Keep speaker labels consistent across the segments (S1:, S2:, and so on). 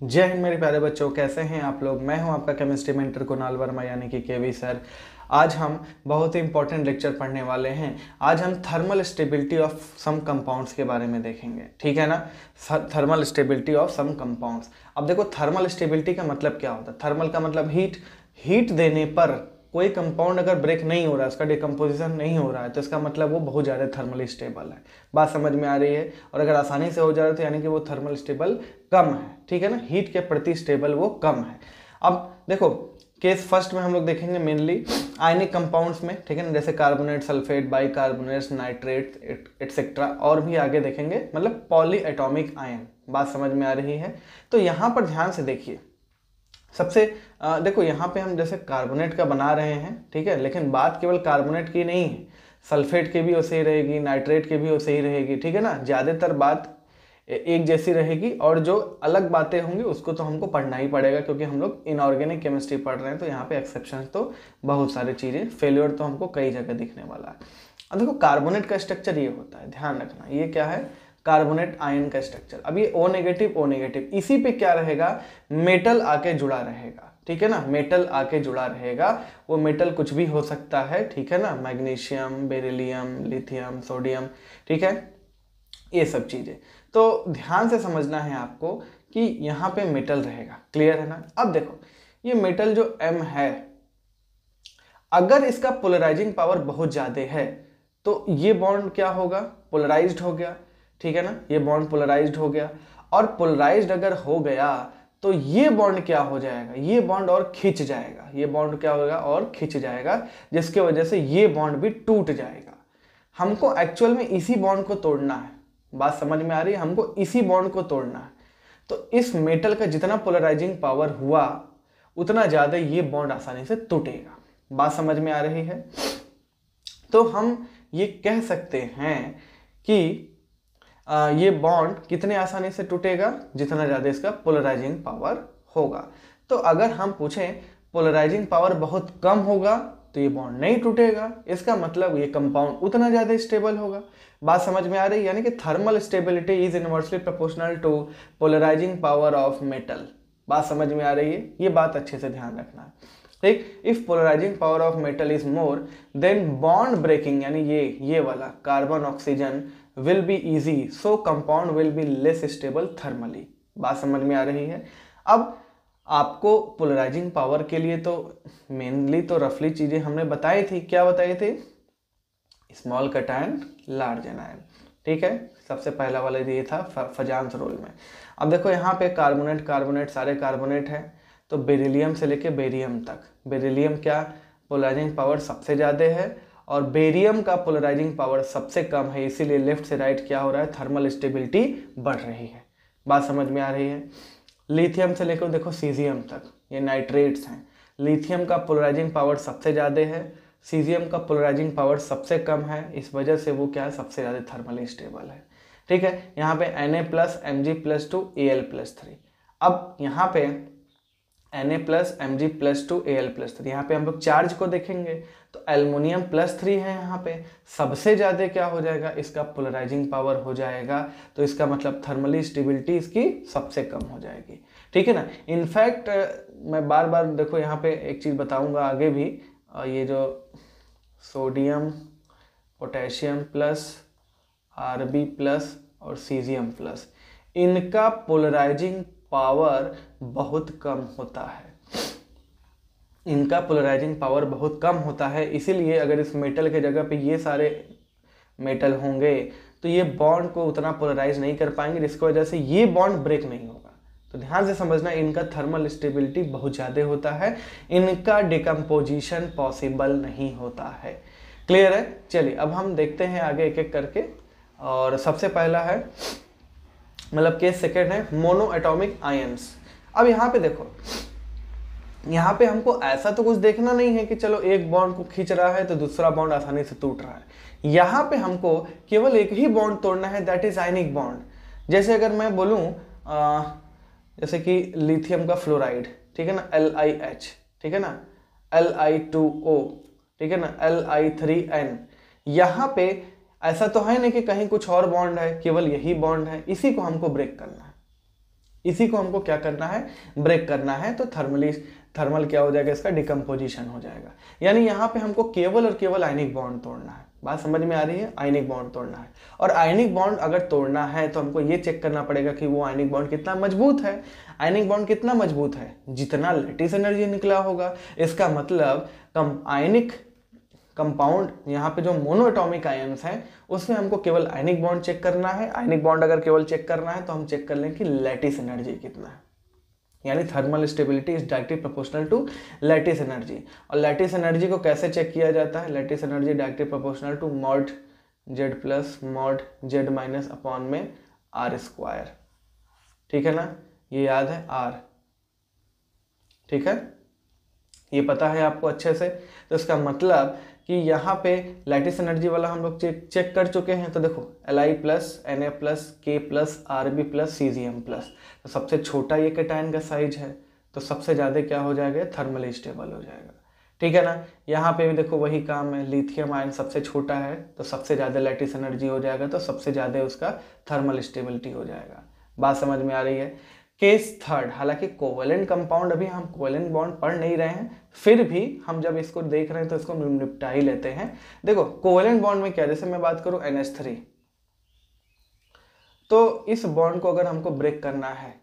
S1: जय हिंद मेरे प्यारे बच्चों, कैसे हैं आप लोग। मैं हूं आपका केमिस्ट्री मेंटर कुणाल वर्मा यानी कि केवी सर। आज हम बहुत ही इंपॉर्टेंट लेक्चर पढ़ने वाले हैं। आज हम thermal stability of some compounds के बारे में देखेंगे, ठीक है ना। Thermal stability of some compounds. अब देखो, थर्मल स्टेबिलिटी का मतलब क्या होता है। थर्मल का मतलब हीट। हीट देने पर कोई कंपाउंड अगर ब्रेक नहीं हो रहा है, उसका डिकम्पोजिशन नहीं हो रहा है, तो इसका मतलब वो बहुत ज़्यादा थर्मली स्टेबल है। बात समझ में आ रही है। और अगर आसानी से हो जा रहा है तो यानी कि वो थर्मल स्टेबल कम है, ठीक है ना। हीट के प्रति स्टेबल वो कम है। अब देखो, केस फर्स्ट में हम लोग देखेंगे मेनली आयनिक कंपाउंड्स में, ठीक है ना, जैसे carbonate, sulphate, bicarbonates, nitrate etcetera. और भी आगे देखेंगे, मतलब पॉली एटॉमिक आयन। बात समझ में आ रही है। तो यहाँ पर ध्यान से देखिए। सबसे देखो, यहाँ पे हम जैसे कार्बोनेट का बना रहे हैं, ठीक है, लेकिन बात केवल कार्बोनेट की नहीं है, सल्फेट की भी वैसे ही रहेगी, नाइट्रेट की भी वैसे ही रहेगी, ठीक है ना। ज़्यादातर बात एक जैसी रहेगी, और जो अलग बातें होंगी उसको तो हमको पढ़ना ही पड़ेगा, क्योंकि हम लोग इनऑर्गेनिक केमिस्ट्री पढ़ रहे हैं। तो यहाँ पे एक्सेप्शन तो बहुत सारी चीज़ें, फेल्योर तो हमको कई जगह दिखने वाला है। अब देखो, कार्बोनेट का स्ट्रक्चर ये होता है, ध्यान रखना। ये क्या है? कार्बोनेट आयन का स्ट्रक्चर। अब ये O नेगेटिव, इसी पे क्या रहेगा? मेटल आके जुड़ा रहेगा, ठीक है ना। मेटल आके जुड़ा रहेगा। वो मेटल कुछ भी हो सकता है, ठीक है ना। मैग्नीशियम, बेरिलियम, लिथियम, सोडियम, ठीक है, ये सब चीजें। तो ध्यान से समझना है आपको कि यहाँ पे मेटल रहेगा। क्लियर है ना। अब देखो, ये मेटल जो M है, अगर इसका पोलराइजिंग पावर बहुत ज्यादा है तो ये बॉन्ड क्या होगा? पोलराइज्ड हो गया, ठीक है ना। ये बॉन्ड पोलराइज्ड हो गया, और पोलराइज्ड अगर हो गया तो ये बॉन्ड क्या हो जाएगा? ये बॉन्ड और खिंच जाएगा। ये बॉन्ड क्या होगा? और खिंच जाएगा, जिसके वजह से ये बॉन्ड भी टूट जाएगा। हमको एक्चुअल में इसी बॉन्ड को तोड़ना है। बात समझ में आ रही है? हमको इसी बॉन्ड को तोड़ना है। तो इस मेटल का जितना पोलराइजिंग पावर हुआ, उतना ज्यादा ये बॉन्ड आसानी से टूटेगा। बात समझ में आ रही है। तो हम ये कह सकते हैं कि ये बॉन्ड कितने आसानी से टूटेगा? जितना ज़्यादा इसका पोलराइजिंग पावर होगा। तो अगर हम पूछें पोलराइजिंग पावर बहुत कम होगा तो ये बॉन्ड नहीं टूटेगा। इसका मतलब ये कंपाउंड उतना ज़्यादा स्टेबल होगा। बात समझ में आ रही है? यानी कि thermal stability is inversely proportional to polarising power of metal. बात समझ में आ रही है? ये बात अच्छे से ध्यान रखना है, ठीक। If polarising power of metal is more than bond breaking, यानी ये वाला carbon oxygen will be easy, so compound will be less stable thermally. बात समझ में आ रही है। अब आपको पोलराइजिंग पावर के लिए तो मेनली तो रफली चीजें हमने बताई थी। क्या बताई थी? स्मॉल कैटायन, लार्ज एनायन, ठीक है। सबसे पहला वाला ये था फजांस रोल में। अब देखो, यहाँ पे कार्बोनेट कार्बोनेट सारे कार्बोनेट हैं, तो बेरिलियम से लेके बेरियम तक। बेरिलियम क्या पोलराइजिंग पावर सबसे ज़्यादा है, और बेरियम का पोलराइजिंग पावर सबसे कम है। इसीलिए लेफ्ट से राइट क्या हो रहा है? थर्मल स्टेबिलिटी बढ़ रही है। बात समझ में आ रही है। लिथियम से लेकर देखो सीजियम तक, ये नाइट्रेट्स हैं। लिथियम का पोलराइजिंग पावर सबसे ज़्यादा है, सीजियम का पोलराइजिंग पावर सबसे कम है। इस वजह से वो क्या है? सबसे ज़्यादा थर्मली स्टेबल है, ठीक है। यहाँ पे Na+, Mg+2, Al+3। अब यहाँ पे Na+, Mg+2, Al+3, यहाँ पे हम लोग चार्ज को देखेंगे तो एल्युमिनियम +3 है यहाँ पे। सबसे ज़्यादा क्या हो जाएगा? इसका पोलराइजिंग पावर हो जाएगा। तो इसका मतलब थर्मली स्टेबिलिटी इसकी सबसे कम हो जाएगी, ठीक है ना। इनफैक्ट मैं बार बार देखो यहाँ पे एक चीज़ बताऊँगा आगे भी, ये जो सोडियम, पोटेशियम प्लस, Rb+ और सीजियम प्लस, इनका पोलराइजिंग पावर बहुत कम होता है। इनका पोलराइजिंग पावर बहुत कम होता है। इसीलिए अगर इस मेटल के जगह पे ये सारे मेटल होंगे तो ये बॉन्ड को उतना पोलराइज नहीं कर पाएंगे, जिसकी वजह से ये बॉन्ड ब्रेक नहीं होगा। तो ध्यान से समझना, इनका थर्मल स्टेबिलिटी बहुत ज़्यादा होता है, इनका डिकम्पोजिशन पॉसिबल नहीं होता है। क्लियर है? चलिए अब हम देखते हैं आगे एक एक करके। और सबसे पहला है, मतलब केस सेकेंड है, मोनो एटॉमिक आयंस। अब यहाँ पे देखो, यहाँ पे हमको ऐसा तो कुछ देखना नहीं है कि चलो एक बॉन्ड को खींच रहा है तो दूसरा बॉन्ड आसानी से टूट रहा है। यहाँ पे हमको केवल एक ही बॉन्ड तोड़ना है, दैट इज आयनिक बॉन्ड। जैसे अगर मैं बोलूँ जैसे कि लिथियम का फ्लोराइड, ठीक है ना, LiH, ठीक है ना, Li2O, ठीक है ना, Li3N। यहाँ पे ऐसा तो है नहीं कि कहीं कुछ और बॉन्ड है, केवल यही बॉन्ड है। इसी को हमको ब्रेक करना है। इसी को हमको क्या करना है, ब्रेक करना है। तो थर्मल क्या हो जाएगा, इसका डिकम्पोजिशन हो जाएगा। यानी यहाँ पे हमको केवल और केवल आयनिक बॉन्ड तोड़ना है। बात समझ में आ रही है, आयनिक बॉन्ड तोड़ना है। और आयनिक बॉन्ड अगर तोड़ना है तो हमको ये चेक करना पड़ेगा कि वो आयनिक बॉन्ड कितना मजबूत है। आयनिक बॉन्ड कितना मजबूत है, जितना लैटिस एनर्जी निकला होगा। इसका मतलब आयनिक कंपाउंड, यहाँ पे जो मोनोएटॉमिक आयन्स हैं उसमें हमको केवल आयनिक बॉन्ड चेक करना है। आयनिक बॉन्ड अगर केवल चेक करना है तो हम चेक कर लें कि लैटिस एनर्जी कितना है। यानी thermal stability is directly proportional to lattice energy. और लैटिस एनर्जी को कैसे चेक किया जाता है, lattice energy directly proportional to mod Z plus mod Z minus upon में आर स्क्वायर। ठीक है ना, ये याद है आर, ठीक है, ये पता है आपको अच्छे से। तो इसका मतलब कि यहाँ पे लैटिस एनर्जी वाला हम लोग चेक कर चुके हैं। तो देखो Li प्लस Na प्लस के plus Rb plus Cgm plus, तो सबसे छोटा ये कैटायन का साइज है, तो सबसे ज़्यादा क्या हो जाएगा, थर्मली स्टेबल हो जाएगा। ठीक है ना, यहाँ पे भी देखो वही काम है, लिथियम आयन सबसे छोटा है तो सबसे ज़्यादा लैटिस एनर्जी हो जाएगा, तो सबसे ज़्यादा उसका थर्मल स्टेबिलिटी हो जाएगा। बात समझ में आ रही है। केस थर्ड, हालांकि कोवेलेंट कंपाउंड अभी हम कोवेलेंट बॉन्ड पढ़ नहीं रहे हैं, फिर भी हम जब इसको देख रहे हैं तो इसको निपटा ही लेते हैं। देखो कोवेलेंट बॉन्ड में क्या, जैसे मैं बात करूं NH3, तो इस बॉन्ड को अगर हमको ब्रेक करना है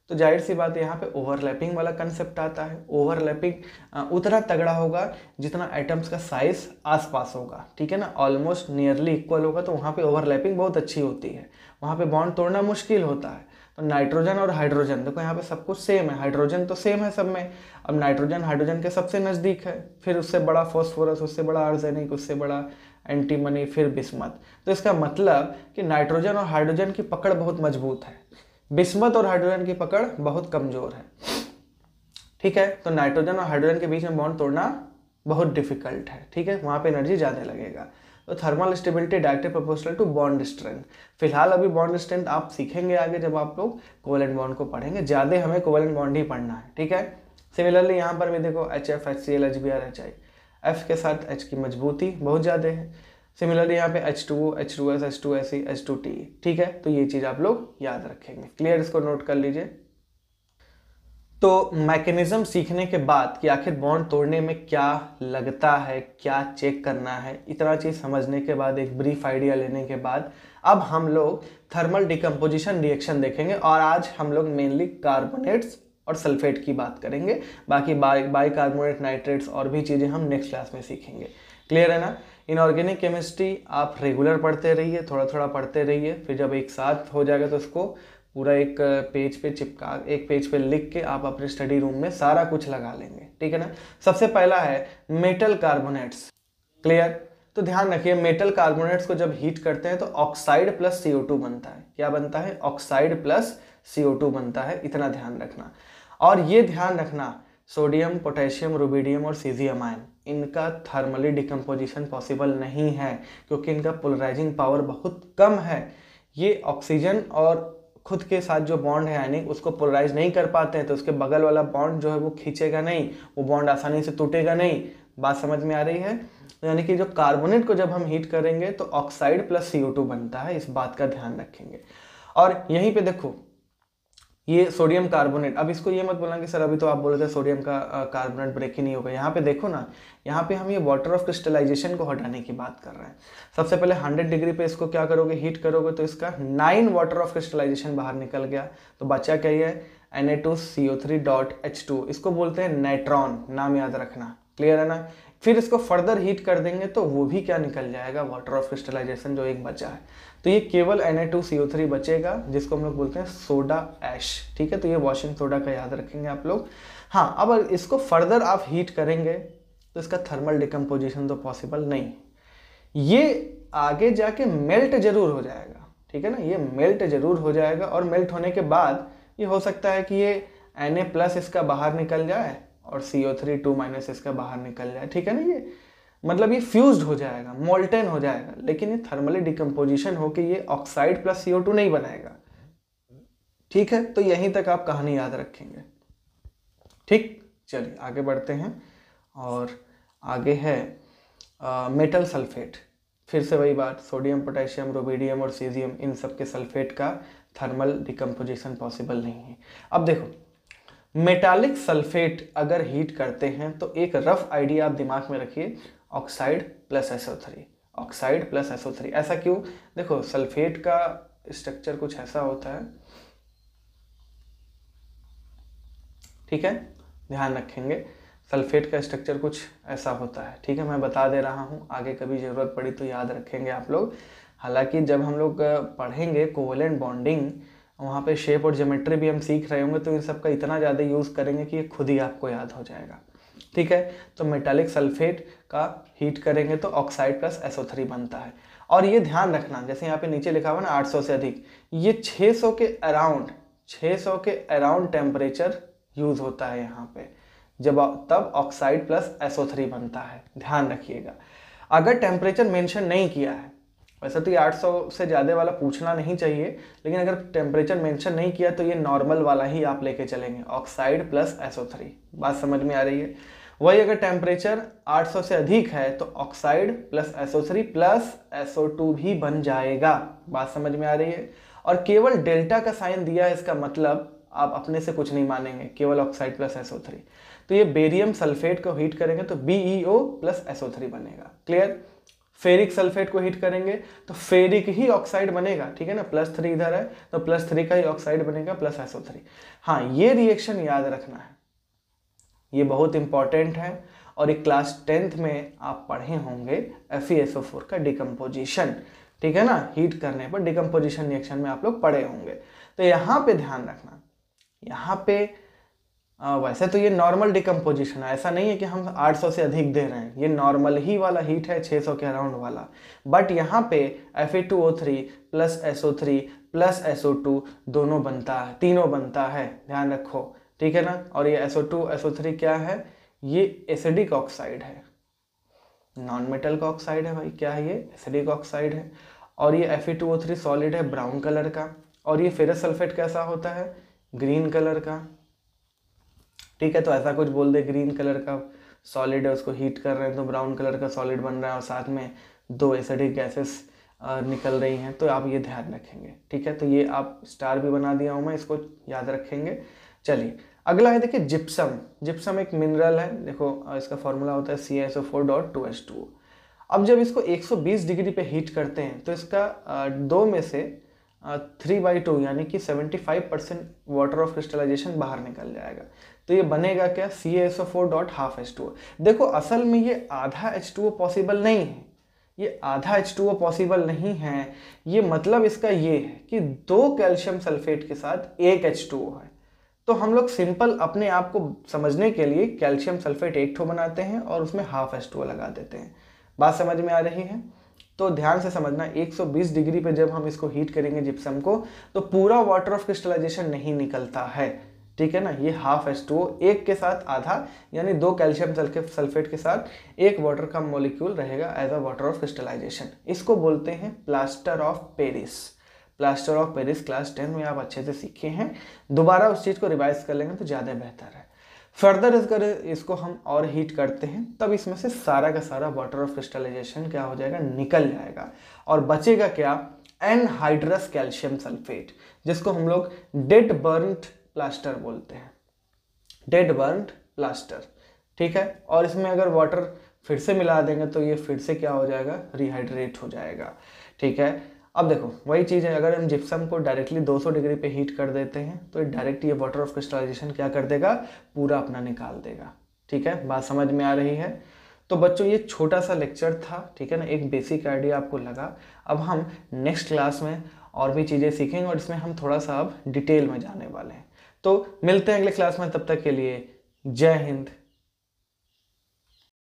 S1: तो जाहिर सी बात है यहाँ पे ओवरलैपिंग वाला कंसेप्ट आता है। ओवरलैपिंग उतना तगड़ा होगा जितना एटम्स का साइज आसपास होगा, ठीक है ना, ऑलमोस्ट नियरली इक्वल होगा, तो वहाँ पे ओवरलैपिंग बहुत अच्छी होती है, वहाँ पे बॉन्ड तोड़ना मुश्किल होता है। तो नाइट्रोजन और हाइड्रोजन, देखो यहाँ पे सब कुछ सेम है, हाइड्रोजन तो सेम है सब में। अब नाइट्रोजन हाइड्रोजन के सबसे नज़दीक है, फिर उससे बड़ा फॉस्फोरस, उससे बड़ा आर्सेनिक, उससे बड़ा एंटीमनी, फिर बिस्मथ। तो इसका मतलब कि नाइट्रोजन और हाइड्रोजन की पकड़ बहुत मजबूत है, बिस्मथ और हाइड्रोजन की पकड़ बहुत कमजोर है। ठीक है, तो नाइट्रोजन और हाइड्रोजन के बीच में बॉन्ड तोड़ना बहुत डिफिकल्ट है, ठीक है, वहाँ पे एनर्जी ज़्यादा लगेगा। तो thermal stability directly proportional to bond strength. फिलहाल अभी बॉन्ड स्ट्रेंथ आप सीखेंगे आगे जब आप लोग कोवेलेंट बॉन्ड को पढ़ेंगे, ज़्यादा हमें कोवेलेंट बॉन्ड ही पढ़ना है, ठीक है। सिमिलरली यहाँ पर भी देखो HF HCl HBr HI, F के साथ H की मजबूती बहुत ज़्यादा है। सिमिलरली यहाँ पे H2O H2S H2Se H2Te, ठीक है, तो ये चीज़ आप लोग याद रखेंगे। क्लियर, इसको नोट कर लीजिए। तो मैकेनिज्म सीखने के बाद कि आखिर बॉन्ड तोड़ने में क्या लगता है, क्या चेक करना है, इतना चीज़ समझने के बाद, एक ब्रीफ आइडिया लेने के बाद, अब हम लोग थर्मल डिकम्पोजिशन रिएक्शन देखेंगे। और आज हम लोग मेनली कार्बोनेट्स और सल्फेट की बात करेंगे, बाकी बाइकार्बोनेट, नाइट्रेट्स और भी चीज़ें हम नेक्स्ट क्लास में सीखेंगे। क्लियर है ना। इनऑर्गेनिक केमिस्ट्री आप रेगुलर पढ़ते रहिए, थोड़ा थोड़ा पढ़ते रहिए, फिर जब एक साथ हो जाएगा तो उसको पूरा एक पेज पे चिपका, एक पेज पे लिख के आप अपने स्टडी रूम में सारा कुछ लगा लेंगे, ठीक है ना। सबसे पहला है मेटल कार्बोनेट्स। क्लियर, तो ध्यान रखिए, मेटल कार्बोनेट्स को जब हीट करते हैं तो ऑक्साइड प्लस CO2 बनता है। क्या बनता है, ऑक्साइड प्लस CO2 बनता है, इतना ध्यान रखना। और ये ध्यान रखना, सोडियम, पोटेशियम, रुबिडियम और सीजियम आयन, इनका थर्मली डिकम्पोजिशन पॉसिबल नहीं है, क्योंकि इनका पोलराइजिंग पावर बहुत कम है। ये ऑक्सीजन और खुद के साथ जो बॉन्ड है यानी उसको पोलराइज नहीं कर पाते हैं, तो उसके बगल वाला बॉन्ड जो है वो खींचेगा नहीं, वो बॉन्ड आसानी से टूटेगा नहीं। बात समझ में आ रही है। तो यानी कि जो कार्बोनेट को जब हम हीट करेंगे तो ऑक्साइड प्लस CO2 बनता है, इस बात का ध्यान रखेंगे। और यहीं पे देखो ये सोडियम कार्बोनेट, अब इसको ये मत बोलना कि सर अभी तो आप बोल रहे थे सोडियम का कार्बोनेट ब्रेक ही नहीं होगा। यहाँ पे देखो ना, यहाँ पे हम ये वाटर ऑफ क्रिस्टलाइजेशन को हटाने की बात कर रहे हैं। सबसे पहले 100 डिग्री पे इसको क्या करोगे, हीट करोगे, तो इसका 9 वाटर ऑफ क्रिस्टलाइजेशन बाहर निकल गया, तो बचा क्या है Na2CO3.H2, इसको बोलते हैं नाइट्रॉन, नाम याद रखना। क्लियर है ना। फिर इसको फर्दर हीट कर देंगे तो वो भी क्या निकल जाएगा, वाटर ऑफ क्रिस्टलाइजेशन जो एक बचा है, तो ये केवल Na2CO3 बचेगा, जिसको हम लोग बोलते हैं सोडा ऐश, ठीक है। तो ये वॉशिंग सोडा का याद रखेंगे आप लोग। हाँ, अब इसको फर्दर आप हीट करेंगे तो इसका थर्मल डिकम्पोजिशन तो पॉसिबल नहीं, ये आगे जाके मेल्ट जरूर हो जाएगा, ठीक है ना, ये मेल्ट जरूर हो जाएगा। और मेल्ट होने के बाद ये हो सकता है कि ये Na+ इसका बाहर निकल जाए और CO3 2- इसका बाहर निकल जाए, ठीक है ना। ये मतलब ये फ्यूज्ड हो जाएगा, मोल्टेन हो जाएगा, लेकिन ये थर्मली डिकम्पोजिशन होकर ये ऑक्साइड प्लस CO2 नहीं बनाएगा, ठीक है। तो यहीं तक आप कहानी याद रखेंगे, ठीक। चलिए आगे बढ़ते हैं, और आगे है मेटल सल्फेट। फिर से वही बात, सोडियम, पोटेशियम, रुबिडियम और सीजियम, इन सब के सल्फेट का थर्मल डिकम्पोजिशन पॉसिबल नहीं है। अब देखो, मेटालिक सल्फेट अगर हीट करते हैं तो एक रफ आइडिया आप दिमाग में रखिए, oxide plus SO3, oxide plus SO3। ऐसा क्यों? देखो सल्फेट का स्ट्रक्चर कुछ ऐसा होता है, ठीक है, ध्यान रखेंगे, सल्फेट का स्ट्रक्चर कुछ ऐसा होता है, ठीक है, मैं बता दे रहा हूँ, आगे कभी ज़रूरत पड़ी तो याद रखेंगे आप लोग। हालांकि जब हम लोग पढ़ेंगे कोवेलेंट बॉन्डिंग, वहाँ पे शेप और ज्योमेट्री भी हम सीख रहे होंगे, तो इन सब का इतना ज़्यादा यूज़ करेंगे कि ये खुद ही आपको याद हो जाएगा, ठीक है। तो मेटालिक सल्फेट का हीट करेंगे तो ऑक्साइड प्लस SO3 बनता है। और ये ध्यान रखना, जैसे यहाँ पे नीचे लिखा हुआ ना 800 से अधिक, ये 600 के अराउंड टेम्परेचर यूज़ होता है यहाँ पे, जब तब ऑक्साइड प्लस SO3 बनता है, ध्यान रखिएगा। अगर टेम्परेचर मेंशन नहीं किया है, वैसे तो ये 800 से ज़्यादा वाला पूछना नहीं चाहिए, लेकिन अगर टेम्परेचर मेंशन नहीं किया तो ये नॉर्मल वाला ही आप लेके चलेंगे, ऑक्साइड प्लस SO3। बात समझ में आ रही है? वही अगर टेम्परेचर 800 से अधिक है तो oxide plus SO3 plus SO2 भी बन जाएगा। बात समझ में आ रही है? और केवल डेल्टा का साइन दिया है, इसका मतलब आप अपने से कुछ नहीं मानेंगे, केवल ऑक्साइड प्लस SO3। तो ये बेरियम सल्फेट को हीट करेंगे तो BeO प्लस SO3 बनेगा। क्लियर? फेरिक सल्फेट को हीट करेंगे तो फेरिक ही ऑक्साइड बनेगा, ठीक है ना, +3 इधर है तो +3 का ही ऑक्साइड बनेगा प्लस SO3। हाँ, ये रिएक्शन याद रखना है, ये बहुत इंपॉर्टेंट है, और एक क्लास 10th में आप पढ़े होंगे FeSO4 का डिकम्पोजिशन, ठीक है ना, हीट करने पर डिकम्पोजिशन रिएक्शन में आप लोग पढ़े होंगे। तो यहाँ पे ध्यान रखना, यहाँ पे वैसे तो ये नॉर्मल डिकम्पोजिशन है, ऐसा नहीं है कि हम 800 से अधिक दे रहे हैं, ये नॉर्मल ही वाला हीट है 600 के अराउंड वाला। बट यहाँ पे Fe2O3 plus SO3 plus SO2 दोनों बनता है, तीनों बनता है, ध्यान रखो, ठीक है ना। और ये SO2 SO3 क्या है? ये एसिडिक ऑक्साइड है, नॉन मेटल का ऑक्साइड है भाई, क्या है ये? एसिडिक ऑक्साइड है। और ये Fe2O3 सॉलिड है ब्राउन कलर का, और ये फेरस सल्फेट कैसा होता है? ग्रीन कलर का, ठीक है। तो ऐसा कुछ बोल दे, ग्रीन कलर का सॉलिड है, उसको हीट कर रहे हैं तो ब्राउन कलर का सॉलिड बन रहा है, और साथ में 2 एसिडिक गैसेस निकल रही हैं, तो आप ये ध्यान रखेंगे, ठीक है। तो ये आप स्टार भी बना दिया हूँ मैं, इसको याद रखेंगे। चलिए अगला है, देखिए जिप्सम। जिप्सम एक मिनरल है, देखो इसका फॉर्मूला होता है CaSO4.2H2O। अब जब इसको 120 डिग्री पे हीट करते हैं तो इसका 2 में से 3/2 यानी कि 75% वाटर ऑफ क्रिस्टलाइजेशन बाहर निकल जाएगा। तो ये बनेगा क्या? CaSO4.12H2O। देखो असल में ये आधा H2O पॉसिबल नहीं है, ये आधा H2O पॉसिबल नहीं है, ये मतलब इसका ये है कि 2 कैल्शियम सल्फेट के साथ 1 H2O है। तो हम लोग सिंपल अपने आप को समझने के लिए कैल्शियम सल्फेट 1 ठो बनाते हैं और उसमें ½ H2O लगा देते हैं। बात समझ में आ रही है? तो ध्यान से समझना, 120 डिग्री पे जब हम इसको हीट करेंगे जिप्सम को, तो पूरा वाटर ऑफ क्रिस्टलाइजेशन नहीं निकलता है, ठीक है ना। ये ½ H2O, 1 के साथ आधा, यानी 2 कैल्शियम सल्फेट के साथ 1 वाटर का मॉलिक्यूल रहेगा as a water of crystallization. इसको बोलते हैं plaster of Paris. Plaster of Paris class 10 में आप अच्छे से सीखे हैं, दोबारा उस चीज़ को रिवाइज कर लेंगे तो ज़्यादा बेहतर है। फर्दर अगर इसको हम और हीट करते हैं तब इसमें से सारा का सारा वाटर ऑफ क्रिस्टलाइजेशन क्या हो जाएगा? निकल जाएगा, और बचेगा क्या? एनहाइड्रस कैल्शियम सल्फेट, जिसको हम लोग डेड बर्न्ड प्लास्टर बोलते हैं, डेड बर्न्ड प्लास्टर, ठीक है। और इसमें अगर वाटर फिर से मिला देंगे तो ये फिर से क्या हो जाएगा? रिहाइड्रेट हो जाएगा, ठीक है। अब देखो वही चीज़ है, अगर हम जिप्सम को डायरेक्टली 200 डिग्री पे हीट कर देते हैं तो डायरेक्ट ये वाटर ऑफ क्रिस्टलाइजेशन क्या कर देगा? पूरा अपना निकाल देगा, ठीक है। बात समझ में आ रही है? तो बच्चों ये छोटा सा लेक्चर था, ठीक है ना, एक बेसिक आइडिया आपको लगा। अब हम नेक्स्ट क्लास में और भी चीज़ें सीखेंगे और इसमें हम थोड़ा सा अब डिटेल में जाने वाले हैं। तो मिलते हैं अगले क्लास में, तब तक के लिए जय हिंद।